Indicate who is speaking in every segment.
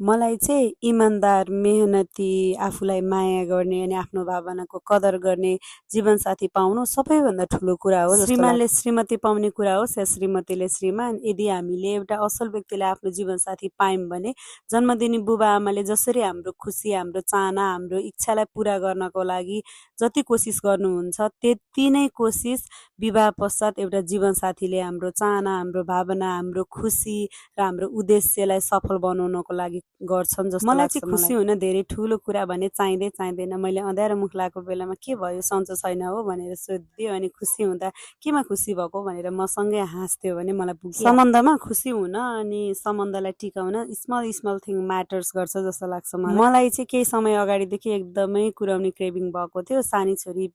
Speaker 1: मलाई चाहिँ इमान्दार, मेहनती, आफूलाई माया गर्ने अनि आफ्नो भावनाको कदर गर्ने जीवनसाथी पाउनु सबैभन्दा ठुलो कुरा हो जस्तो लाग्छ। श्रीमानले श्रीमती पाउने कुरा होस् या श्रीमतीले श्रीमान, यदि हामीले एउटा असल व्यक्तिलाई आफ्नो जीवनसाथी पायौँ भने जन्म दिने बुबा आमाले जसरी हाम्रो खुसी, हाम्रो चाहना, हाम्रो इच्छालाई पुरा गर्नको लागि जति कोसिस गर्नुहुन्छ त्यति नै कोसिस विवाह पश्चात एउटा जीवनसाथीले हाम्रो चाहना, हाम्रो भावना, हाम्रो खुसी र हाम्रो उद्देश्यलाई सफल बनाउनको लागि गर्छन् जस्तो लाग्छ। मलाई चाहिँ खुसी हुन धेरै ठुलो कुरा भने चाहिँदैन। मैले अँध्यारो मुख लागेको बेलामा के भयो सन्चो छैन हो भनेर सोधिदियो अनि खुसी हुँदा केमा खुसी भएको भनेर मसँगै हाँस्थ्यो भने मलाई पुग्छ। सम्बन्धमा खुसी हुन अनि सम्बन्धलाई टिकाउन स्मल थिङ म्याटर्स गर्छ जस्तो लाग्छ मलाई चाहिँ केही समय अगाडिदेखि एकदमै कुराउनी क्रेभिङ भएको थियो। सानी छोरी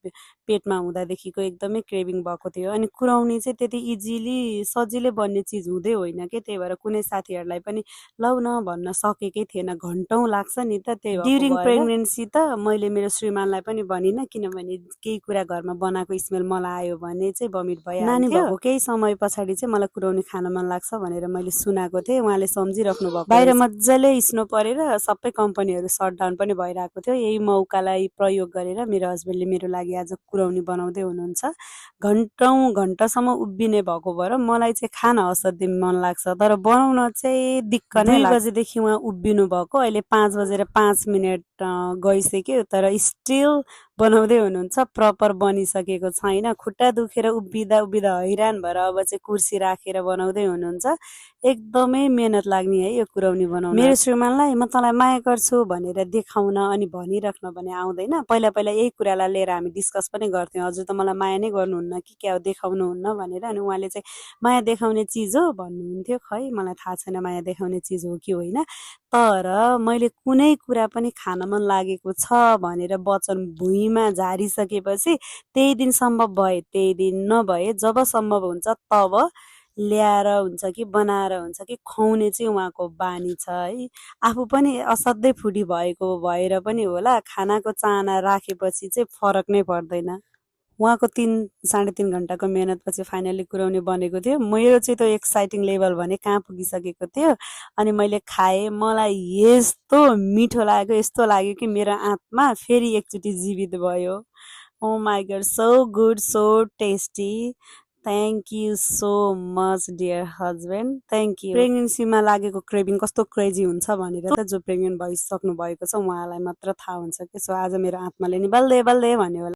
Speaker 1: पेटमा हुँदादेखिको एकदमै क्रेभिङ भएको थियो अनि कुराउनी चाहिँ त्यति सजिलै बन्ने चिज हुँदै होइन के, त्यही भएर कुनै साथीहरूलाई पनि लौ न भन्न सकेकै थिएन, घन्टौँ लाग्छ नि त। त्यही ड्युरिङ प्रेग्नेन्सी त मैले मेरो श्रीमानलाई पनि भनिनँ, किनभने केही कुरा घरमा बनाएको स्मेल मलाई आयो भने चाहिँ भमिट भइहाल्थ्यो। नानी भएको केही समय पछाडि चाहिँ मलाई कुराउनी खान मन लाग्छ भनेर मैले सुनाएको थिएँ, उहाँले सम्झिराख्नु भएको। बाहिर मजाले स्नो परेर सबै कम्पनीहरू सटडाउन पनि भइरहेको थियो। यही मौकालाई प्रयोग गरेर मेरो हस्बेन्डले मेरो लागि आज कुराउनी बनाउँदै हुनुहुन्छ। घन्टासम्म उभिने भएको भएर मलाई चाहिँ खान असाध्यै मन लाग्छ, तर बनाउन चाहिँ दिक्क नै लाग्छ। 2 बजेदेखि उहाँ उभिनु भएको, अहिले 5 बजेर 5 मिनट गइसक्यो तर स्टिल बनाउँदै हुनुहुन्छ। प्रपर बनिसकेको छैन, खुट्टा दुखेर उभिँदा हैरान भएर अब चाहिँ कुर्सी राखेर बनाउँदै हुनुहुन्छ। एकदमै मेहनत लाग्ने है यो कुराउनी बनाउन। मेरो श्रीमानलाई म तँलाई माया गर्छु भनेर देखाउन अनि भनिराख्न भने आउँदैन। पहिला यही कुरालाई लिएर हामी डिस्कस पनि गर्थ्यौँ, हजुर त मलाई माया नै गर्नुहुन्न कि क्या हो देखाउनुहुन्न भनेर। अनि उहाँले चाहिँ माया देखाउने चिज हो भन्नुहुन्थ्यो। खै मलाई थाहा छैन माया देखाउने चिज हो कि होइन, तर मैले कुनै कुरा पनि खान मन लागेको छ भनेर वचन भुइँमा झारिसकेपछि त्यही दिन सम्भव भए, त्यही दिन नभए जब सम्भव हुन्छ तब ल्याएर हुन्छ कि बनाएर हुन्छ कि खुवाउने चाहिँ उहाँको बानी छ है। आफू पनि असाध्यै फुडी भएको भएर पनि होला, खानाको चाहना राखेपछि चाहिँ फरक नै पर्दैन। उहाँको 3-3.5 घन्टाको मेहनतपछि फाइनली कुराउनी बनेको थियो। मेरो चाहिँ त्यो एक्साइटिङ लेभल भने कहाँ पुगिसकेको थियो। अनि मैले खाएँ, मलाई यस्तो मिठो लाग्यो, यस्तो लाग्यो कि मेरो आत्मा फेरि एकचोटि जीवित भयो। Oh my god, so good, so tasty. Thank you so much dear husband, thank you. प्रेग्नेन्सीमा लागेको क्रेभिङ कस्तो क्रेजी हुन्छ भनेर त जो प्रेग्नेन्ट भइसक्नु भएको छ उहाँलाई मात्र थाहा हुन्छ कि। सो आज मेरो आत्माले नि बल्दे भन्यो होला।